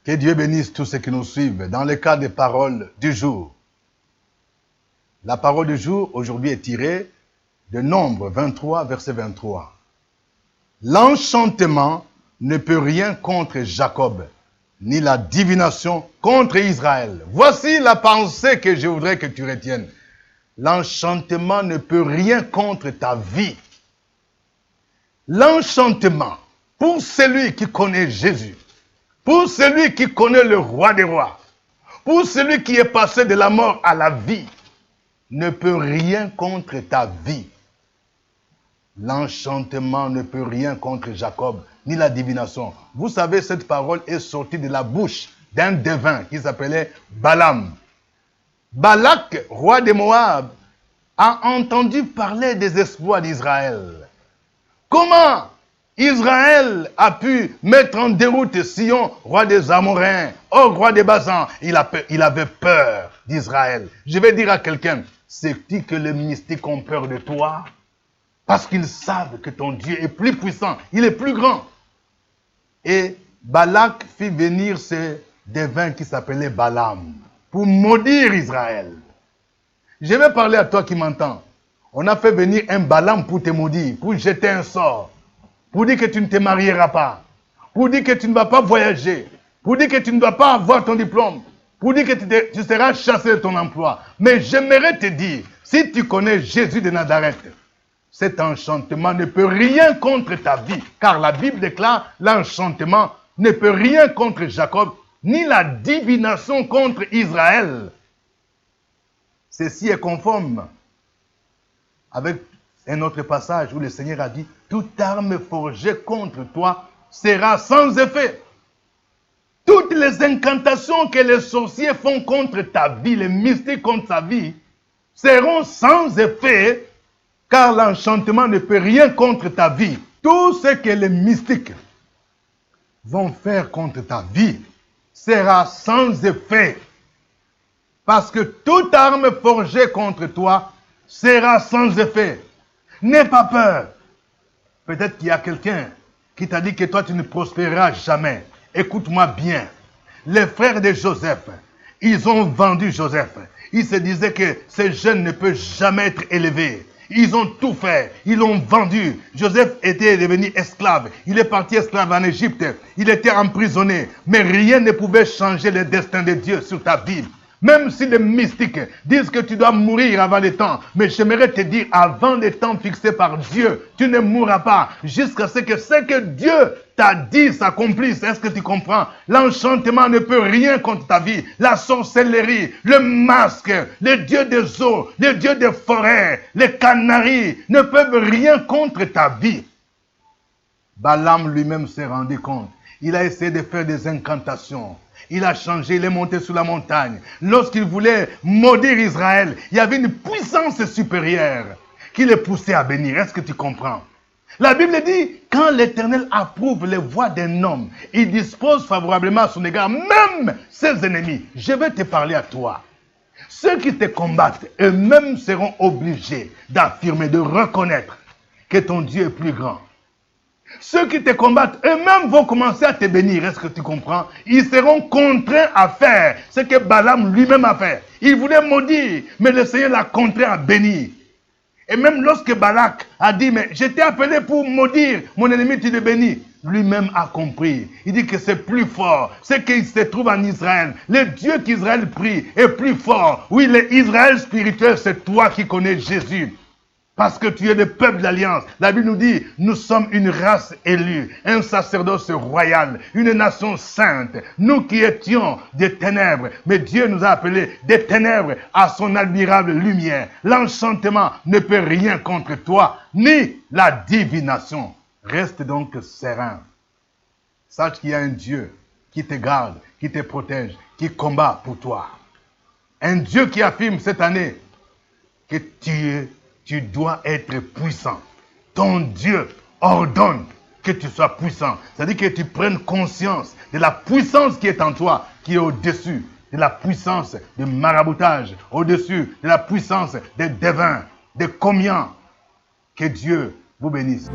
Que Dieu bénisse tous ceux qui nous suivent dans le cadre des paroles du jour. La parole du jour aujourd'hui est tirée de Nombre 23, verset 23. L'enchantement ne peut rien contre Jacob, ni la divination contre Israël. Voici la pensée que je voudrais que tu retiennes. L'enchantement ne peut rien contre ta vie. L'enchantement, pour celui qui connaît Jésus, pour celui qui connaît le roi des rois, pour celui qui est passé de la mort à la vie, ne peut rien contre ta vie. L'enchantement ne peut rien contre Jacob, ni la divination. Vous savez, cette parole est sortie de la bouche d'un devin qui s'appelait Balaam. Balak, roi de Moab, a entendu parler des exploits d'Israël. Comment Israël a pu mettre en déroute Sion, roi des Amoréens, roi des Basan. Il avait peur d'Israël. Je vais dire à quelqu'un, sais-tu que les mystiques ont peur de toi? Parce qu'ils savent que ton Dieu est plus puissant, il est plus grand. Et Balak fit venir ce devin qui s'appelait Balaam pour maudire Israël. Je vais parler à toi qui m'entends. On a fait venir un Balaam pour te maudire, pour jeter un sort, pour dire que tu ne te marieras pas, pour dire que tu ne vas pas voyager, pour dire que tu ne dois pas avoir ton diplôme, pour dire que tu seras chassé de ton emploi. Mais j'aimerais te dire, si tu connais Jésus de Nazareth, cet enchantement ne peut rien contre ta vie, car la Bible déclare l'enchantement ne peut rien contre Jacob, ni la divination contre Israël. Ceci est conforme avec un autre passage où le Seigneur a dit, toute arme forgée contre toi sera sans effet. Toutes les incantations que les sorciers font contre ta vie, les mystiques contre ta vie, seront sans effet, car l'enchantement ne peut rien contre ta vie. Tout ce que les mystiques vont faire contre ta vie sera sans effet. Parce que toute arme forgée contre toi sera sans effet. N'aie pas peur. Peut-être qu'il y a quelqu'un qui t'a dit que toi tu ne prospéreras jamais. Écoute-moi bien. Les frères de Joseph, ils ont vendu Joseph. Ils se disaient que ce jeune ne peut jamais être élevé. Ils ont tout fait. Ils l'ont vendu. Joseph était devenu esclave. Il est parti esclave en Égypte. Il était emprisonné. Mais rien ne pouvait changer le destin de Dieu sur ta vie. Même si les mystiques disent que tu dois mourir avant le temps, mais j'aimerais te dire, avant le temps fixé par Dieu, tu ne mourras pas jusqu'à ce que Dieu t'a dit s'accomplisse. Est-ce que tu comprends? L'enchantement ne peut rien contre ta vie. La sorcellerie, le masque, les dieux des eaux, les dieux des forêts, les canaris ne peuvent rien contre ta vie. Balaam lui-même s'est rendu compte. Il a essayé de faire des incantations. Il a changé, il est monté sur la montagne. Lorsqu'il voulait maudire Israël, il y avait une puissance supérieure qui le poussait à bénir. Est-ce que tu comprends? La Bible dit, quand l'Éternel approuve les voies d'un homme, il dispose favorablement à son égard, même ses ennemis. Je vais te parler à toi. Ceux qui te combattent, eux-mêmes seront obligés d'affirmer, de reconnaître que ton Dieu est plus grand. Ceux qui te combattent, eux-mêmes vont commencer à te bénir. Est-ce que tu comprends? Ils seront contraints à faire ce que Balaam lui-même a fait. Il voulait maudire, mais le Seigneur l'a contraint à bénir. Et même lorsque Balak a dit, mais je t'ai appelé pour maudire mon ennemi, tu le bénis. Lui-même a compris. Il dit que c'est plus fort. Ce qui se trouve en Israël, le Dieu qu'Israël prie est plus fort. Oui, l'Israël spirituel, c'est toi qui connais Jésus. Parce que tu es le peuple d'alliance. La Bible nous dit, nous sommes une race élue, un sacerdoce royal, une nation sainte. Nous qui étions des ténèbres, mais Dieu nous a appelés des ténèbres à son admirable lumière. L'enchantement ne peut rien contre toi, ni la divination. Reste donc serein. Sache qu'il y a un Dieu qui te garde, qui te protège, qui combat pour toi. Un Dieu qui affirme cette année que tu dois être puissant. Ton Dieu ordonne que tu sois puissant. C'est-à-dire que tu prennes conscience de la puissance qui est en toi, qui est au-dessus de la puissance du maraboutage, au-dessus de la puissance des devins, des commiants. Que Dieu vous bénisse.